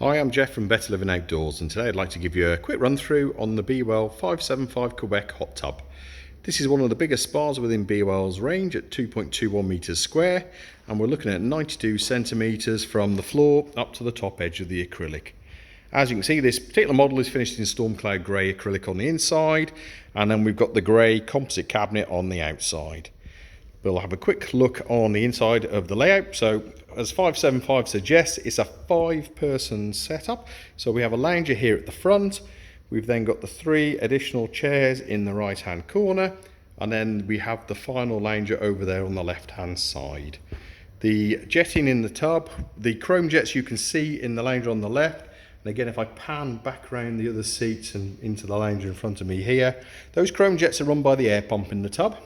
Hi, I'm Jeff from Better Living Outdoors, and today I'd like to give you a quick run through on the BeWell 575 Quebec hot tub. This is one of the biggest spas within BeWell's range at 2.21 meters square, and we're looking at 92 centimeters from the floor up to the top edge of the acrylic. As you can see, this particular model is finished in storm cloud grey acrylic on the inside, and then we've got the grey composite cabinet on the outside. We'll have a quick look on the inside of the layout. So as 575 suggests, it's a 5-person setup. So we have a lounger here at the front. We've then got the 3 additional chairs in the right hand corner, and then we have the final lounger over there on the left hand side. The jetting in the tub, the chrome jets you can see in the lounger on the left. And again, if I pan back around the other seats and into the lounger in front of me here, those chrome jets are run by the air pump in the tub.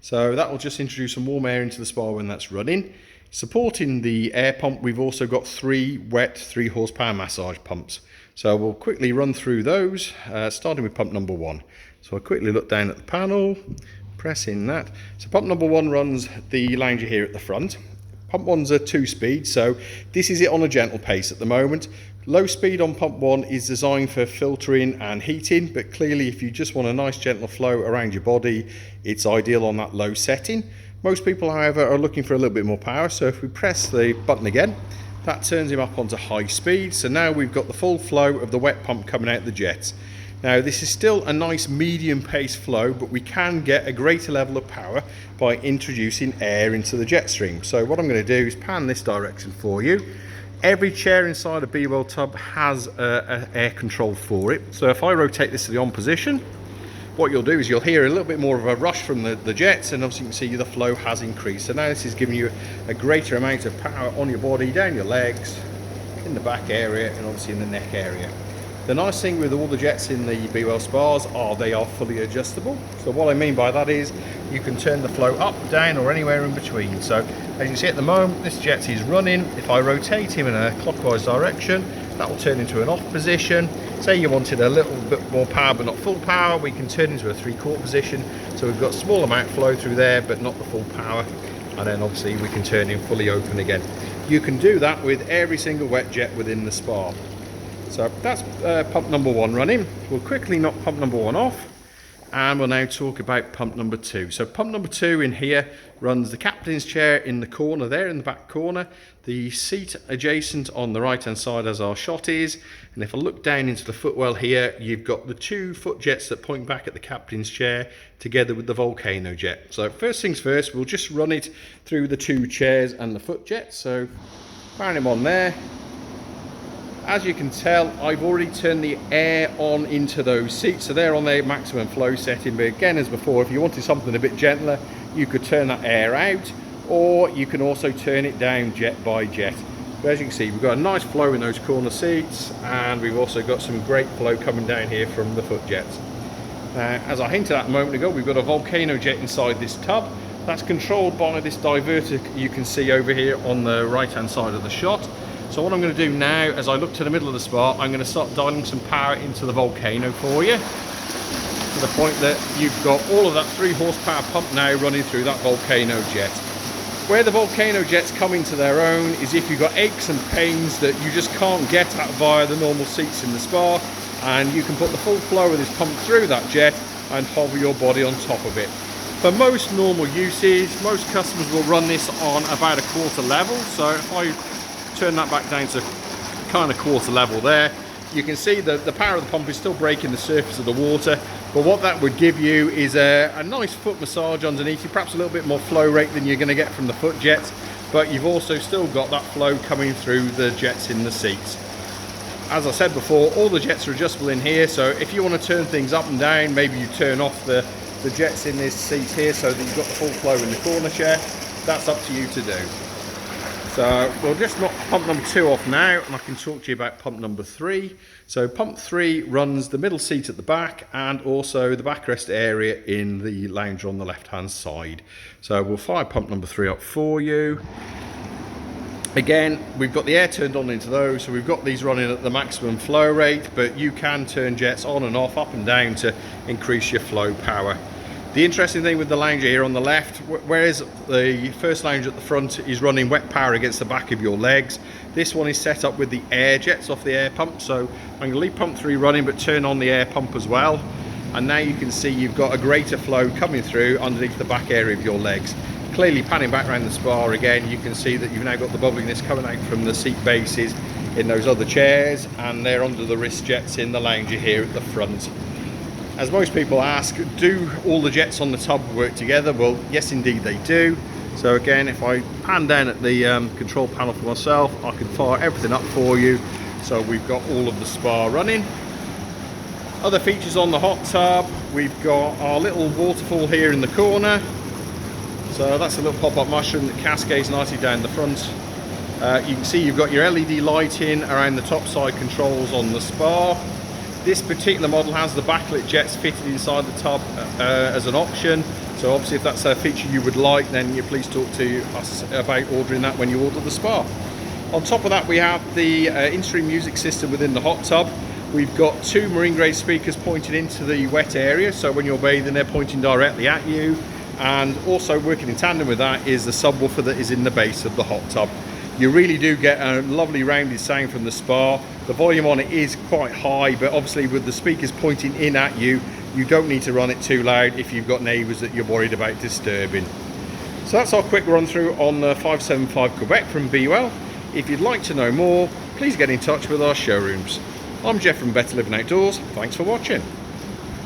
So that will just introduce some warm air into the spa when that's running. Supporting the air pump, we've also got 3 wet 3 horsepower massage pumps. So we'll quickly run through those, starting with pump number 1. So I'll quickly look down at the panel, press in that. So pump number 1 runs the lounger here at the front. Pump 1's a 2-speed, so this is it on a gentle pace at the moment. Low speed on pump 1 is designed for filtering and heating, but clearly if you just want a nice gentle flow around your body, it's ideal on that low setting. Most people, however, are looking for a little bit more power, so if we press the button again, that turns him up onto high speed. So now we've got the full flow of the wet pump coming out the jets. Now this is still a nice medium pace flow, but we can get a greater level of power by introducing air into the jet stream. So what I'm going to do is pan this direction for you. Every chair inside a BeWell tub has an air control for it. So if I rotate this to the on position, what you'll do is you'll hear a little bit more of a rush from the jets, and obviously you can see the flow has increased. So now this is giving you a greater amount of power on your body, down your legs, in the back area, and obviously in the neck area. The nice thing with all the jets in the BeWell spas are they are fully adjustable. So what I mean by that is you can turn the flow up, down, or anywhere in between. So as you can see at the moment, this jet is running. If I rotate him in a clockwise direction, that will turn into an off position. Say you wanted a little bit more power but not full power, we can turn into a 3/4 position. So we've got small amount of flow through there but not the full power. And then obviously we can turn him fully open again. You can do that with every single wet jet within the spa. So that's pump number 1 running. We'll quickly knock pump number 1 off, and we'll now talk about pump number 2. So pump number 2 in here runs the captain's chair in the corner there, in the back corner. The seat adjacent on the right hand side as our shot is, and if I look down into the footwell here, you've got the 2 foot jets that point back at the captain's chair together with the Volcano Jet. So first things first, we'll just run it through the 2 chairs and the foot jets. So firing him on there. As you can tell, I've already turned the air on into those seats, so they're on their maximum flow setting. But again, as before, if you wanted something a bit gentler, you could turn that air out, or you can also turn it down jet by jet. But as you can see, we've got a nice flow in those corner seats, and we've also got some great flow coming down here from the foot jets. Now, as I hinted at a moment ago, we've got a Volcano Jet inside this tub. That's controlled by this diverter you can see over here on the right hand side of the shot. So what I'm going to do now, as I look to the middle of the spa, I'm going to start dialing some power into the Volcano for you, to the point that you've got all of that 3 horsepower pump now running through that Volcano Jet. Where the Volcano Jets come into their own is if you've got aches and pains that you just can't get at via the normal seats in the spa, and you can put the full flow of this pump through that jet and hover your body on top of it. For most normal uses, most customers will run this on about a 1/4 level. So if I turn that back down to kind of 1/4 level there, you can see that the power of the pump is still breaking the surface of the water, but what that would give you is a nice foot massage underneath you, perhaps a little bit more flow rate than you're going to get from the foot jets, but you've also still got that flow coming through the jets in the seats. As I said before, all the jets are adjustable in here, so if you want to turn things up and down, maybe you turn off the jets in this seat here so that you've got the full flow in the corner chair, that's up to you to do. So we'll just knock pump number 2 off now, and I can talk to you about pump number 3. So pump 3 runs the middle seat at the back and also the backrest area in the lounger on the left hand side. So we'll fire pump number 3 up for you. Again, we've got the air turned on into those, so we've got these running at the maximum flow rate, but you can turn jets on and off, up and down to increase your flow power. The interesting thing with the lounger here on the left, whereas the first lounger at the front is running wet power against the back of your legs, this one is set up with the air jets off the air pump. So I'm going to leave pump 3 running but turn on the air pump as well, and now you can see you've got a greater flow coming through underneath the back area of your legs. Clearly panning back around the spar again, you can see that you've now got the bubbliness coming out from the seat bases in those other chairs, and they're under the wrist jets in the lounger here at the front. As most people ask, do all the jets on the tub work together? Well, yes indeed they do. So again, if I pan down at the control panel for myself, I can fire everything up for you. So we've got all of the spa running. Other features on the hot tub, we've got our little waterfall here in the corner. So that's a little pop-up mushroom that cascades nicely down the front. You can see you've got your LED lighting around the top side controls on the spa. This particular model has the backlit jets fitted inside the tub as an option. So obviously if that's a feature you would like, then you please talk to us about ordering that when you order the spa. On top of that, we have the in-stream music system within the hot tub. We've got 2 marine grade speakers pointed into the wet area, so when you're bathing they're pointing directly at you. And also working in tandem with that is the subwoofer that is in the base of the hot tub. You really do get a lovely rounded sound from the spa. The volume on it is quite high, but obviously with the speakers pointing in at you, you don't need to run it too loud if you've got neighbours that you're worried about disturbing. So that's our quick run through on the 575 Quebec from BeWell. If you'd like to know more, please get in touch with our showrooms. I'm Jeff from Better Living Outdoors. Thanks for watching.